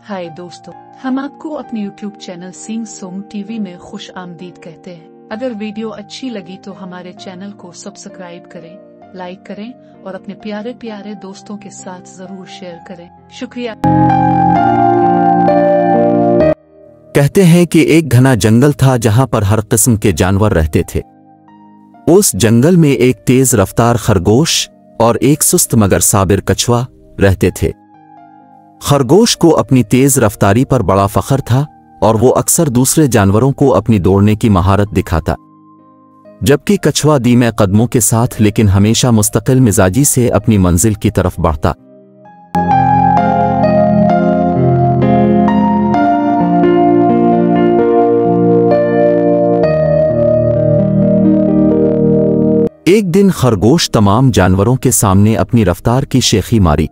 हाय दोस्तों, हम आपको अपने YouTube channel sing song TV में खुश आमदीद कहते हैं। अगर वीडियो अच्छी लगी तो हमारे चैनल को सब्सक्राइब करें, लाइक करें और अपने प्यारे प्यारे दोस्तों के साथ जरूर शेयर करें। शुक्रिया। कहते हैं कि एक घना जंगल था जहां पर हर किस्म के जानवर रहते थे। उस जंगल में एक तेज रफ्तार खरगोश और एक सुस्त मगर साबिर कछुआ रहते थे। खरगोश को अपनी तेज रफ्तारी पर बड़ा फख्र था और वो अक्सर दूसरे जानवरों को अपनी दौड़ने की महारत दिखाता, जबकि कछुआ धीमे कदमों के साथ लेकिन हमेशा मुस्तकिल मिजाजी से अपनी मंजिल की तरफ बढ़ता। एक दिन खरगोश तमाम जानवरों के सामने अपनी रफ्तार की शेखी मारी।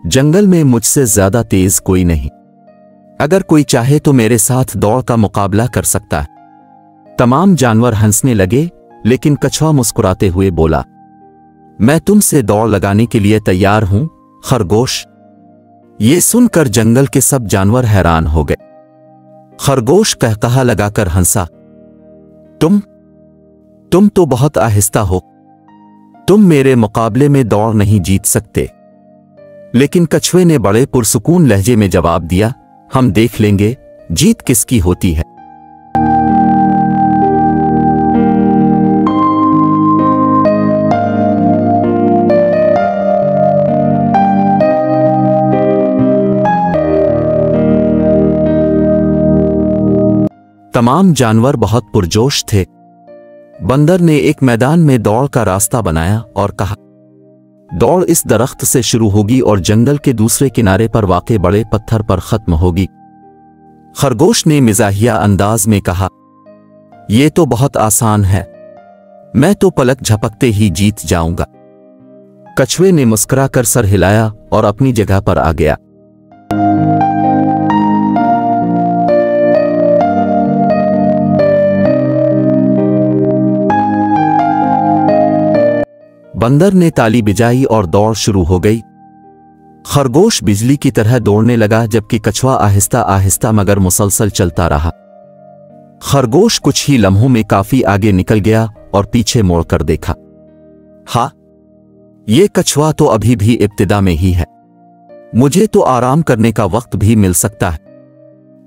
जंगल में मुझसे ज्यादा तेज कोई नहीं, अगर कोई चाहे तो मेरे साथ दौड़ का मुकाबला कर सकता है। तमाम जानवर हंसने लगे, लेकिन कछुआ मुस्कुराते हुए बोला, मैं तुमसे दौड़ लगाने के लिए तैयार हूं खरगोश। ये सुनकर जंगल के सब जानवर हैरान हो गए। खरगोश कहकहा लगाकर हंसा, तुम तो बहुत आहिस्ता हो, तुम मेरे मुकाबले में दौड़ नहीं जीत सकते। लेकिन कछुए ने बड़े पुरसुकून लहजे में जवाब दिया, हम देख लेंगे जीत किसकी होती है। तमाम जानवर बहुत पुरजोश थे। बंदर ने एक मैदान में दौड़ का रास्ता बनाया और कहा, दौड़ इस दरख्त से शुरू होगी और जंगल के दूसरे किनारे पर वाक़े बड़े पत्थर पर खत्म होगी। खरगोश ने मिजाहिया अंदाज में कहा, यह तो बहुत आसान है, मैं तो पलक झपकते ही जीत जाऊंगा। कछुए ने मुस्कुराकर सर हिलाया और अपनी जगह पर आ गया। बंदर ने ताली बजाई और दौड़ शुरू हो गई। खरगोश बिजली की तरह दौड़ने लगा, जबकि कछुआ आहिस्ता आहिस्ता मगर मुसलसल चलता रहा। खरगोश कुछ ही लम्हों में काफी आगे निकल गया और पीछे मोड़कर देखा। हाँ, ये कछुआ तो अभी भी इब्तिदा में ही है, मुझे तो आराम करने का वक्त भी मिल सकता है।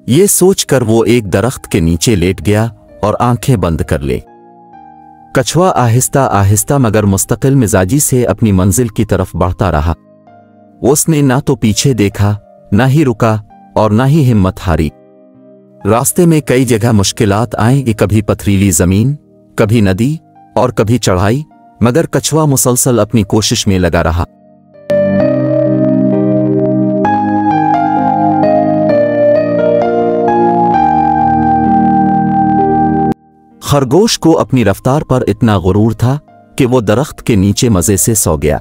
ये सोचकर वो एक दरख्त के नीचे लेट गया और आंखें बंद कर ले। कछुआ आहिस्ता आहिस्ता मगर मुस्तकिल मिजाजी से अपनी मंजिल की तरफ बढ़ता रहा। उसने ना तो पीछे देखा, ना ही रुका और ना ही हिम्मत हारी। रास्ते में कई जगह मुश्किलात आए, कभी पथरीली जमीन, कभी नदी और कभी चढ़ाई, मगर कछुआ मुसलसल अपनी कोशिश में लगा रहा। खरगोश को अपनी रफ्तार पर इतना गुरूर था कि वो दरख्त के नीचे मजे से सो गया।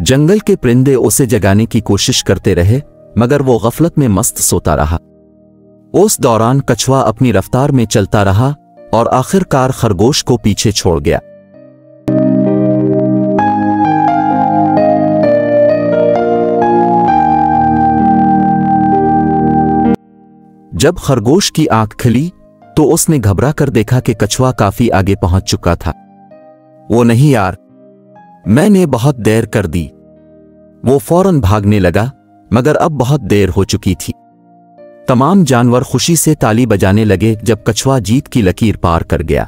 जंगल के परिंदे उसे जगाने की कोशिश करते रहे, मगर वो गफलत में मस्त सोता रहा। उस दौरान कछुआ अपनी रफ्तार में चलता रहा और आखिरकार खरगोश को पीछे छोड़ गया। जब खरगोश की आंख खुली तो उसने घबरा कर देखा कि कछुआ काफी आगे पहुंच चुका था। वो नहीं यार, मैंने बहुत देर कर दी। वो फौरन भागने लगा, मगर अब बहुत देर हो चुकी थी। तमाम जानवर खुशी से ताली बजाने लगे जब कछुआ जीत की लकीर पार कर गया।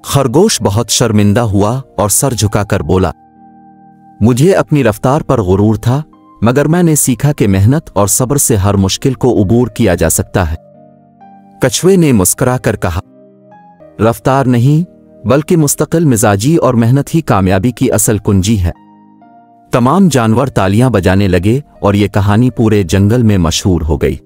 खरगोश बहुत शर्मिंदा हुआ और सर झुकाकर बोला, मुझे अपनी रफ्तार पर गुरूर था, मगर मैंने सीखा कि मेहनत और सब्र से हर मुश्किल को उबूर किया जा सकता है। कछुए ने मुस्कुराकर कहा, रफ्तार नहीं बल्कि मुस्तकिल मिजाजी और मेहनत ही कामयाबी की असल कुंजी है। तमाम जानवर तालियां बजाने लगे और ये कहानी पूरे जंगल में मशहूर हो गई।